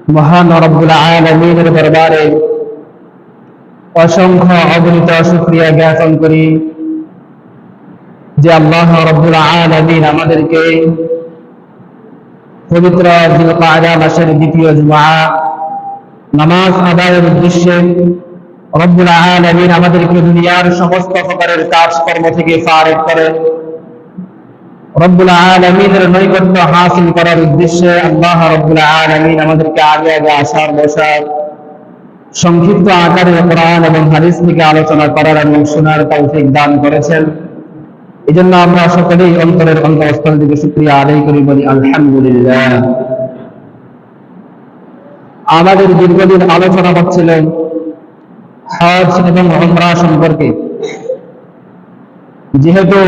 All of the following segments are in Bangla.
মহান রব্বুল আলামিনের দরবারে অসংখ্য অগণিত শুকরিয়া জ্ঞাপন করি যে আল্লাহ রব্বুল আলামিন আমাদেরকে পবিত্র জিলকাদা মাসের দ্বিতীয় জুমআ নামাজ আদায়ের উদ্দেশ্যে রব্বুল আলামিন আমাদেরকে দুনিয়ার সমস্ত প্রকারের কাজকর্ম থেকে ফারেক করে রব্বুল আলামিনের নৈকট্য হাসিল করার উদ্দেশ্যে আল্লাহ রব্বুল আলামিন আমাদেরকে আগে আগে আসার বসার সংক্ষিপ্ত আকারে কোরআন এবং হাদিস থেকে আলোচনা করার এবং শোনার তৌফিক দান করেছেন। এই জন্য আমরা সকলেই অন্তরের অন্তঃস্থল থেকে শুকরিয়া আদায় করি, বলি আলহামদুলিল্লাহ। আমাদের দীর্ঘদিন আলোচনা হচ্ছিল হজ এবং উমরা সম্পর্কে। যেহেতু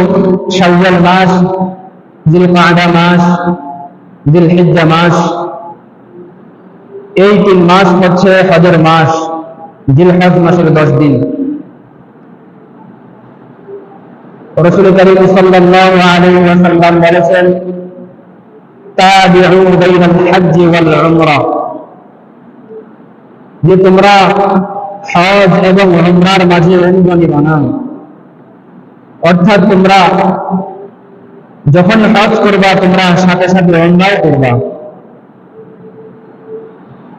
শাওয়াল মাস, জিলকাদা মাস, জিলহিজ্জা মাস, এই 3 মাস হচ্ছে হজের মাস। জিলহজ মাসের 10 দিন। রাসূল কারীম সাল্লাল্লাহু আলাইহি ওয়াসাল্লাম বলেছেন, তাবিউ বাইনাল হজ্জ ওয়াল উমরা, যে তোমরা হজ এবং উমরার মাঝে অনুগামী বানাও। অর্থাৎ তোমরা যখন হজ করবা তোমরা সাথে সাথে উমরাও করবা,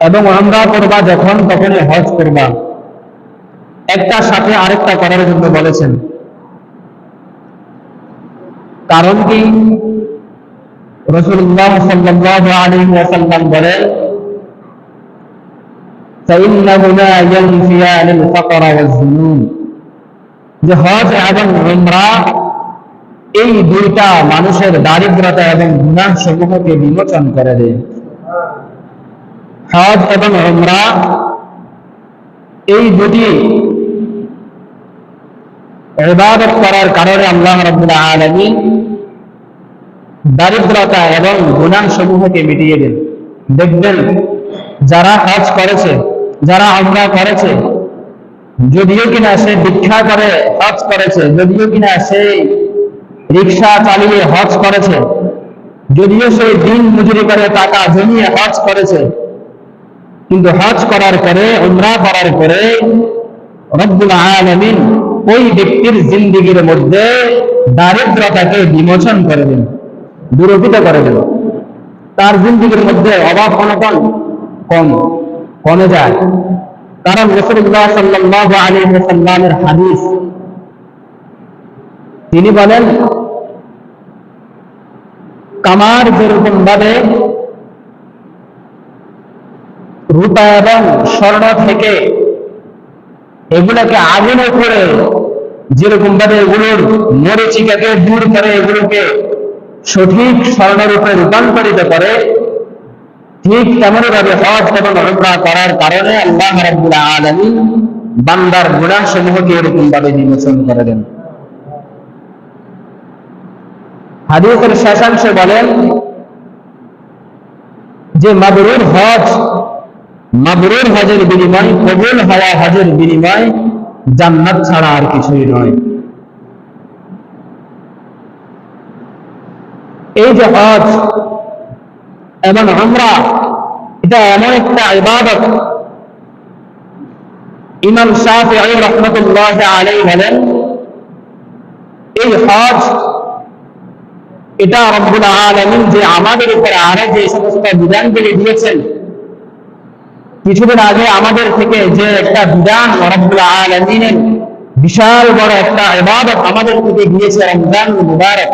এবং উমরা করবা যখন তখন হজ করবা। একটা সাথে আরেকটা করার জন্য বলেছেন। কারণ কি? রাসূলুল্লাহ সাল্লাল্লাহু আলাইহি ওয়াসাল্লাম বলেন, ফাইন্নাহুমা ইয়ানফিয়ানিল ফাকরা ওয়াজ যুনুন, যে হজ এবং উমরা এই দুইটা মানুষের দারিদ্রতা এবং গুনাহ সমূহকে বিমোচন করে দেয়। হজ এবং উমরা এই দুটি ইবাদত করার কারণে আল্লাহ রাব্বুল আলামিন দারিদ্রতা এবং গুনাহ সমূহকে মিটিয়ে দেন। দেখবেন যারা হজ করেছে, যারা উমরা করেছে, যদিও কিনা সে ভিক্ষা করে হজ করেছে, যদিও কিনা সে রিকশা চালিয়ে হজ করেছে, যদিও সে দিন মজুরি করে টাকা জমিয়ে হজ করেছে, কিন্তু হজ করার পরে, উমরা করার পরে রব্বুল আলামিন ওই ব্যক্তির জিন্দেগীর মধ্যে দারিদ্রতাকে বিমোচন করে দেন, দূরীভূত করে দেন। তার জিন্দেগীর মধ্যে অভাব অনটন কমে যায়। কারণ রাসূলুল্লাহ সাল্লাল্লাহু আলাইহি ওয়াসাল্লামের হাদিস, তিনি বলেন, কামার যেরকম ভাবে রূপা এবং স্বর্ণ থেকে এগুলোকে আগুনে করে যেরকম ভাবে এগুলোর মরিচিকাকে দূর করে এগুলোকে সঠিক স্বর্ণরূপে রূপান্তরিত করে, ঠিক তেমনি ভাবে হজ এবং উমরা করার কারণে আল্লাহ রাব্বুল আলামিন বান্দার গুনাহ সমূহকে এরকম ভাবে বিমোচন করে দেন। হাদিসের শেষাংশে বলেন যে মাবরুর হজের বিনিময়, কবুল হওয়া হজের বিনিময় জান্নাত ছাড়া আর কিছুই নয়। এই যে হজ এবং উমরা, এটা এমন একটা ইবাদত, ইমাম শাফিঈ রাহমাতুল্লাহ আলাইহি বলেন, এই হজ এটা রব্বুল আলামিন যে আমাদের উপরে আরো যে সমস্ত বিধানগুলি দিয়েছেন, কিছুদিন আগে আমাদের থেকে যে একটা বিধান রব্বুল আলামিনের বিশাল বড় একটা ইবাদত আমাদের থেকে দিয়েছে, রমজান মুবারক।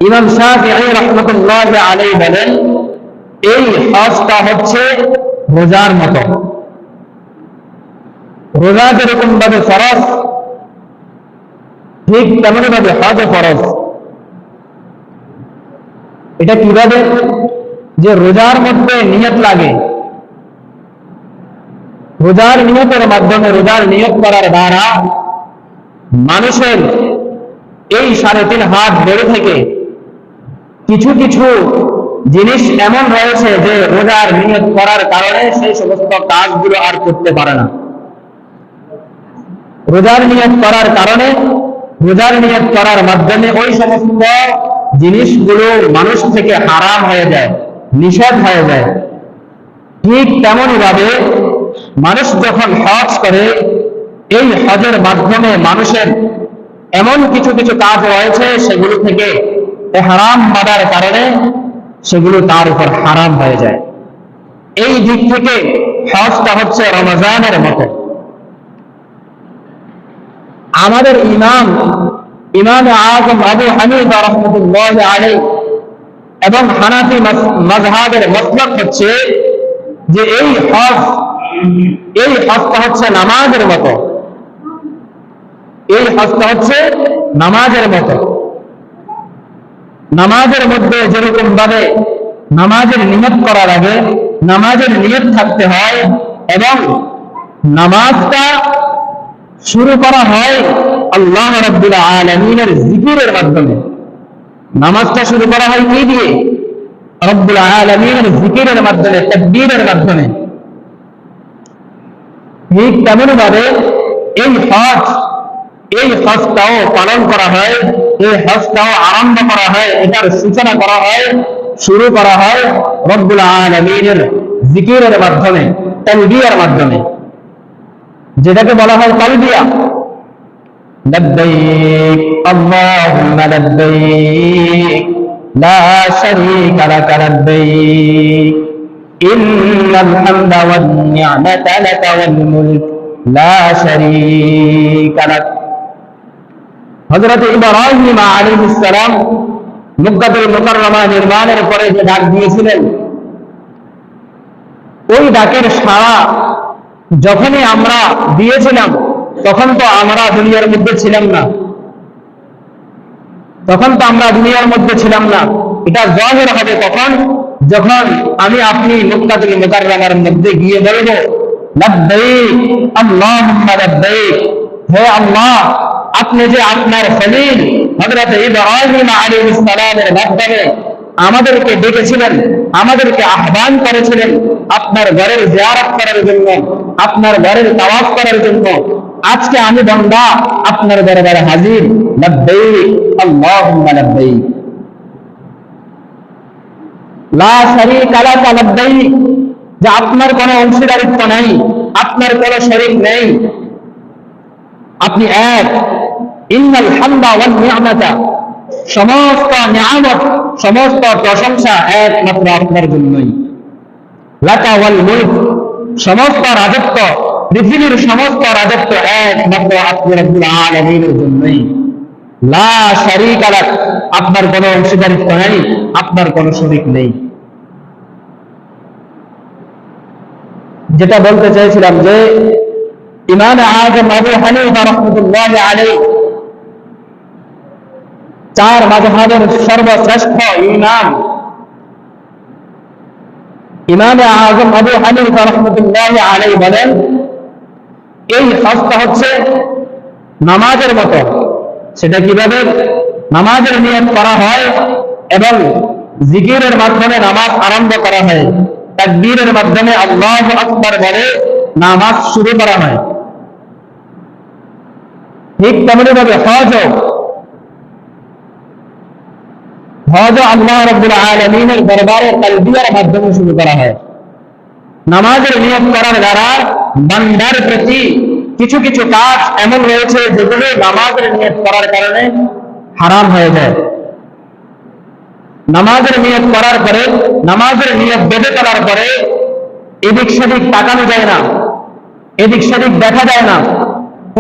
ইমাম শাফিঈ রাহমাতুল্লাহ আলাইহি বলেন, এই হজটা হচ্ছে রোজার মতো। রোজা যেরকম ভাবে ফরজ, ঠিক তেমনি ভাবে হজ ফরজ। এটা কিভাবে? যে রোজার মধ্যে নিয়ত লাগে, রোজার নিয়তের মাধ্যমে, রোজার নিয়ত করার দ্বারা মানুষের এই 3.5 হাত বেড়ে থেকে কিছু কিছু জিনিস এমন রয়েছে যে রোজার নিয়ত করার কারণে সেই সমস্ত কাজগুলো আর করতে পারে না। রোজার নিয়ত করার কারণে, রোজার নিয়ত করার মাধ্যমে ওই সমস্ত জিনিসগুলো মানুষ থেকে হারাম হয়ে যায়, নিষেধ হয়ে যায়। ঠিক তেমনই ভাবে মানুষ যখন হজ করে, এই হজের মাধ্যমে মানুষের এমন কিছু কিছু কাজ রয়েছে সেগুলো থেকে ইহরাম বাঁধার কারণে সেগুলো তার উপর হারাম হয়ে যায়। এই দিক থেকে হজটা হচ্ছে রমজানের মতো। আমাদের ইমাম আযম আবু হানিফা রাহমাতুল্লাহ আলাইহি এবং হানাফি মাযহাবের মাসলাক হচ্ছে যে এই হজটা হচ্ছে নামাজের মতো। এই হজটা হচ্ছে নামাজের মতো। নামাজের মধ্যে যেরকম ভাবে নামাজের নিয়ত করার আগে নামাজের নিয়ত থাকতে হয় এবং নামাজটা শুরু করা হয় আল্লাহ রাব্বুল আলামিনের জিকিরের মাধ্যমে। নামাজটা শুরু করা হয় কি দিয়ে? রব্বুল আলামিনের জিকিরের মাধ্যমে, তাকবীরের মাধ্যমে। ঠিক তেমনি ভাবে এই হজটাও পালন করা হয়, এই হজটাও আরম্ভ করা হয়, এটার সূচনা করা হয়, শুরু করা হয় রব্বুল আলামিনের জিকিরের মাধ্যমে, তালবিয়ার মাধ্যমে, যেটাকে বলা হয় তালবিয়া। লব্বাইক আল্লাহুম্মা লব্বাইক লা শারীকা লাক লব্বাইক ইন্নাল হামদা ওয়ান নি'মাতা লাকা ওয়াল মুলক লা শারীকা লাক। হযরত ইব্রাহিম আলাইহিস সালাম মক্কাতুল মুকাররমা নির্মাণের পরে যে ডাক দিয়েছিলেন, ওই ডাকের সাড়া যখনই আমরা দিয়েছিলাম তখন তো আমরা দুনিয়ার মধ্যে ছিলাম না। এটা জাহির হবে তখন, যখন আমি আপনি মক্কাতুল মুকাররমার মধ্যে গিয়ে বলবো লব্বাইক আল্লাহুম্মা লব্বাইক, হে আল্লাহ, আপনি যে আপনার খলিল হযরত ইব্রাহিম আলাইহিস সালামের মাধ্যমে আমাদেরকে ডেকেছিলেন, আমাদেরকে আহ্বান করেছিলেন আপনার ঘরের জিয়ারত করার জন্য, আপনার ঘরের তাওয়াফ করার জন্য, আজকে আমি বান্দা আপনার দরবারে হাজির। লব্বাইক আল্লাহুম্মা লব্বাইক লা শারীকা লাক লব্বাইক, যে আপনার কোনো অংশীদারিত্ব নেই, আপনার কোনো শরীক নেই, আপনি এক। ইন্নাল হামদা ওয়ান নি'মাতা, সমস্ত নিয়ামত, সমস্ত প্রশংসা একমাত্র আপনার জন্যই। লাকা ওয়াল মুলক, সমস্ত রাজত্ব, পৃথিবীর সমস্ত রাজত্ব একমাত্র আপনি রব্বুল আলামিনের জন্যই। লা শারীকা লাক, আপনার কোনো অংশীদারিত্ব নেই, আপনার কোনো শরীক নেই। যেটা বলতে চাইছিলাম যে ইমাম আযম আবু হানিফা রাহমাতুল্লাহ আলাইহি চার মাযহাবের সর্বশ্রেষ্ঠ ইমাম আযম আবু হানিফা রাহমাতুল্লাহ আলাইহি বলেন, এই হজটা হচ্ছে নামাজের মতো। সেটা কিভাবে? নামাজের নিয়ত করা হয় এবং জিকিরের মাধ্যমে নামাজ আরম্ভ করা হয়, তাকবীরের মাধ্যমে আল্লাহু আকবার বলে নামাজ শুরু করা হয়। ঠিক তেমনি ভাবে হজ আল্লাহ রাব্বুল আলামিনের দরবারে তালবিয়ার মাধ্যমে শুরু করা হয়। নামাজের নিয়ত করার দ্বারা বান্দার প্রতি কিছু কিছু কাজ এমন রয়েছে যেগুলো নামাজের নিয়ত করার কারণে হারাম হয়ে যায়। নামাজের নিয়ত করার পরে, নামাজের নিয়ত বেঁধে করার পরে এদিক সেদিক তাকানো যায় না, এদিক সেদিক দেখা যায় না,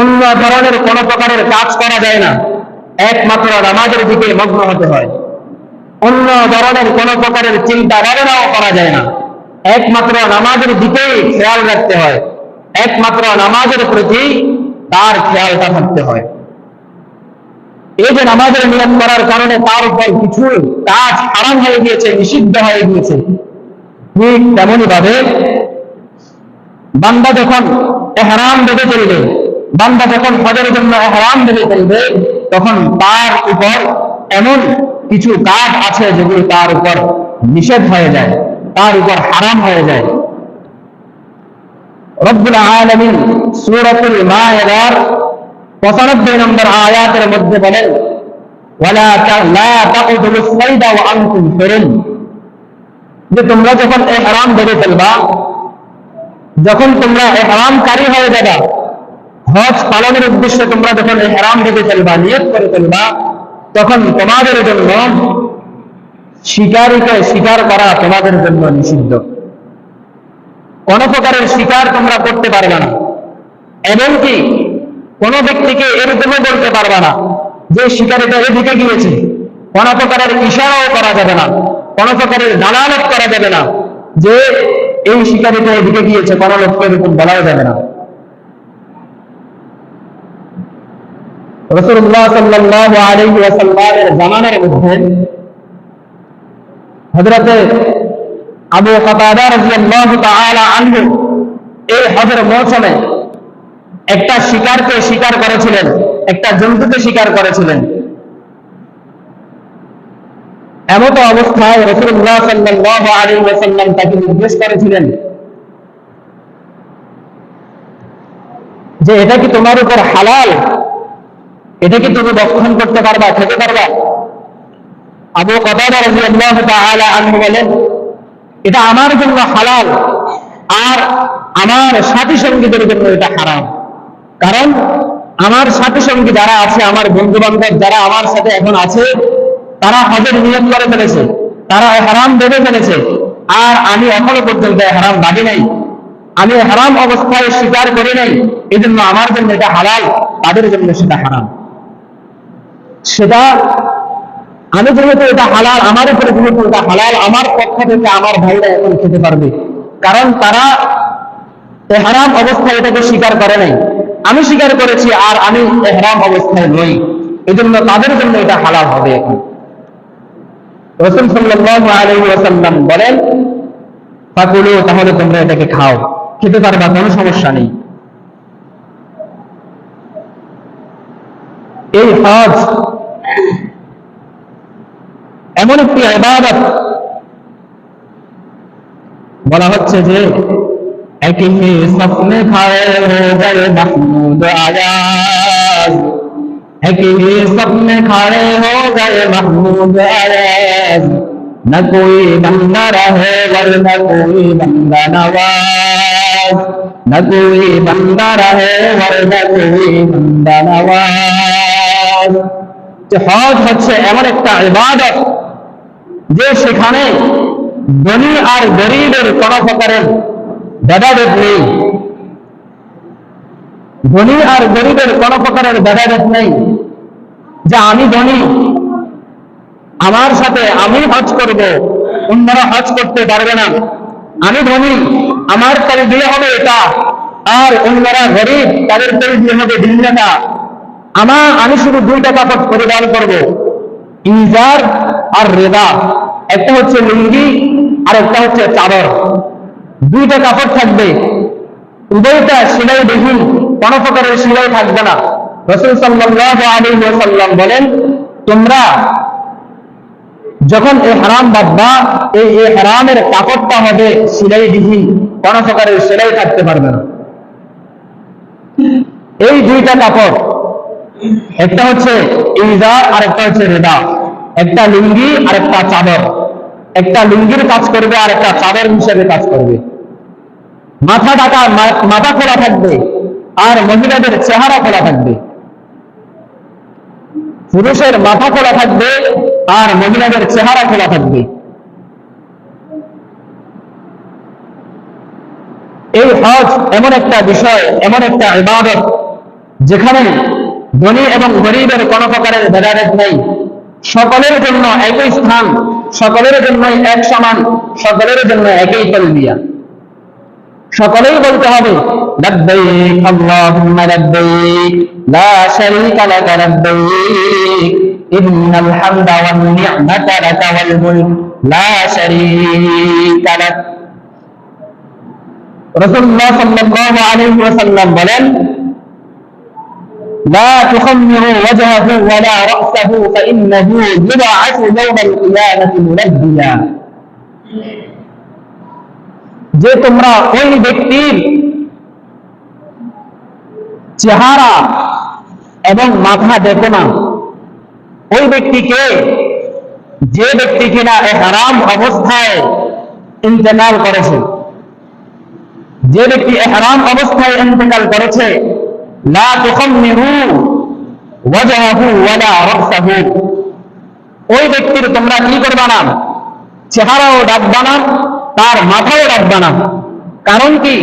অন্য ধরনের কোন প্রকারের কাজ করা যায় না, একমাত্র নামাজের দিকে মগ্ন হতে হয়। অন্য ধরনের কোন প্রকারের চিন্তা ভাবনাও করা যায় না, একমাত্র নামাজের দিকেই খেয়াল রাখতে হয়, একমাত্র নামাজের প্রতি তার খেয়ালটা থাকতে হয়। এই যে নামাজের নিয়ত করার কারণে তার উপর কিছু কাজ হারাম হয়ে গিয়েছে, নিষিদ্ধ হয়ে গিয়েছে, ঠিক তেমনি ভাবে বান্দা যখন ইহরাম বেঁধে ফেলবে, বান্দা যখন হজের জন্য ইহরাম বেঁধে ফেলবে, তখন তার উপর এমন কিছু কাজ আছে যেগুলো তার উপর নিষেধ হয়ে যায়, তার উপর হারাম হয়ে যায়। রব্বুল আলামিন সূরাতুল মায়েদার 95 নম্বর আয়াতের মধ্যে বলেন, ওয়ালা লা তাকুতুলুস সাইদা ওয়া আনতুম হুরুম, যে তোমরা যখন ইহরাম বেঁধে ফেলবা, যখন তোমরা ইহরামকারী হয়ে যাবে, হজ পালনের উদ্দেশ্যে তোমরা যখন ইহরাম বেঁধে ফেলবা, নিয়ত করে ফেলবা, তখন তোমাদের জন্য শিকারীকে শিকার করা তোমাদের জন্য নিষিদ্ধ। কোন প্রকারের শিকার তোমরা করতে পারবে না, এমনকি কোন ব্যক্তিকে এরকমও বলতে পারবে না যে শিকারীটা এদিকে গিয়েছে। কোন প্রকারের ইশারাও করা যাবে না, কোন প্রকারের দালালত করা যাবে না যে এই শিকারীটা এদিকে গিয়েছে, কোন লোককে এরকম বলাও যাবে না। রাসূলুল্লাহ সাল্লাল্লাহু আলাইহি ওয়াসাল্লামের জামানার মধ্যে হযরত আবু কাতাদা রাদিয়াল্লাহু তাআলা আনহু এই হজের মৌসুমে একটা শিকারকে শিকার করেছিলেন, একটা জন্তুকে শিকার করেছিলেন। এমত অবস্থায় রাসূলুল্লাহ সাল্লাল্লাহু আলাইহি ওয়াসাল্লাম তাকে নির্দেশ করেছিলেন যে এটা কি তোমার উপর হালাল, এটা কি তুমি ভক্ষণ করতে পারবা, খেতে পারবা? আবু কাতাদা রাদিয়াল্লাহু তাআলা আনহু বলেন, এটা আমার জন্য হালাল আর আমার সাথী সঙ্গীদের জন্য এটা হারাম। কারণ আমার সাথী সঙ্গী যারা আছে, আমার বন্ধু বান্ধব যারা আমার সাথে এখন আছে, তারা হজের নিয়ত করে ফেলেছে, তারা ইহরাম বেঁধে ফেলেছে, আর আমি এখনো পর্যন্ত ইহরাম বাঁধি নাই, আমি ইহরাম অবস্থায় স্বীকার করি নাই। এই জন্য আমার জন্য এটা হালাল, তাদের জন্য সেটা হারাম। সেটা আমি যেহেতু এটা হালাল, আমার উপরে যেহেতু এটা হালাল, আমার পক্ষ থেকে আমার ভাইরা এখন খেতে পারবে, কারণ তারা ইহরাম অবস্থায় এটাকে স্বীকার করে নাই, আমি স্বীকার করেছি আর আমি ইহরাম অবস্থায় নই, এই জন্য তাদের জন্য এটা হালাল হবে। এখন রাসূল সাল্লাল্লাহু আলাইহি ওয়াসাল্লাম বলেন, ফাকুলু, তাহলে তোমরা এটাকে খাও, খেতে পারবা, কোনো সমস্যা নেই। এই হজ এমন একটি ইবাদত, বলা হচ্ছে যে एक ही सपने खाए हो गए महमूद आयाज, एक ही सपने खाए हो गए महमूद आयाज, न कोई बंदा रहे वरना कोई बंदा नवाज, न कोई बंदा रहे वरना कोई बंदा नवाज। হজ হচ্ছে এমন একটা ইবাদত যে সেখানে ধনী আর গরীবের কোন প্রকারের ভেদাভেদ নেই, ধনী আর গরীবের কোন প্রকারের ভেদাভেদ নেই, যে আমি ধনী, আমার সাথে আমি হজ করব, অন্যরা হজ করতে পারবে না। আমি ধনী, আমার তার বিয়ে হবে এটা, আর অন্যরা গরীব, তাদের তার বিয়ে হবে ভিন্নতা। আমি শুধু দুইটা কাপড় পরিধান করব, ইজার আর রেদা, একটা হচ্ছে লুঙ্গি আর একটা হচ্ছে চাদর, দুইটা কাপড় থাকবে, উভয়টা সেলাইবিহীন, কোন প্রকারের সেলাই থাকবে না। রাসূল সাল্লাল্লাহু আলাইহি ওয়াসাল্লাম বলেন, তোমরা যখন ইহরাম বাঁধবা, এই ইহরামের কাপড়টা হবে সেলাইবিহীন, কোন প্রকারের সেলাই থাকতে পারবে না। এই দুইটা কাপড়, একটা হচ্ছে ইজার আর একটা হচ্ছে রেদা, একটা লুঙ্গি আর একটা চাদর, একটা লুঙ্গির কাজ করবে আর একটা চাদর হিসেবে কাজ করবে। মাথা খোলা থাকবে আর মহিলাদের চেহারা খোলা থাকবে, পুরুষের মাথা খোলা থাকবে আর মহিলাদের চেহারা খোলা থাকবে। এই হজ এমন একটা বিষয়, এমন একটা ইবাদত যেখানে ধনী এবং গরীবের কোন প্রকারের ভেদাভেদ নেই, সকলের জন্য একই স্থান, সকলের জন্য এক সমান, সকলের জন্য একই তালবিয়া, সকলেই বলতে হবে লাব্বাইক আল্লাহুম্মা লাব্বাইক লা শারীকা লাকা লাব্বাইক ইন্নাল হামদা ওয়ান নি'মাতা লাকা ওয়াল মুলক লা শারীকা লাক। রাসূলুল্লাহ সাল্লাল্লাহু আলাইহি ওয়াসাল্লাম বলেন, لا تخمروا وجهه ولا رأسه فإنه يبعث يوم القيامة ملبيا। যে তোমরা ওই ব্যক্তির চেহারা এবং মাথা দেখো না, ওই ব্যক্তিকে, যে ব্যক্তি কিনা ইহরাম অবস্থায় ইন্তেকাল করেছে, যে ব্যক্তি ইহরাম অবস্থায় ইন্তেকাল করেছে, লা তুখাম্মিরু ওয়াজহাহু ওয়ালা রাসাহু, ওই ব্যক্তির তোমরা কি করবা না, চেহারাও ডাকবা না, তার মাথাও ডাকবা না। কারণ কি?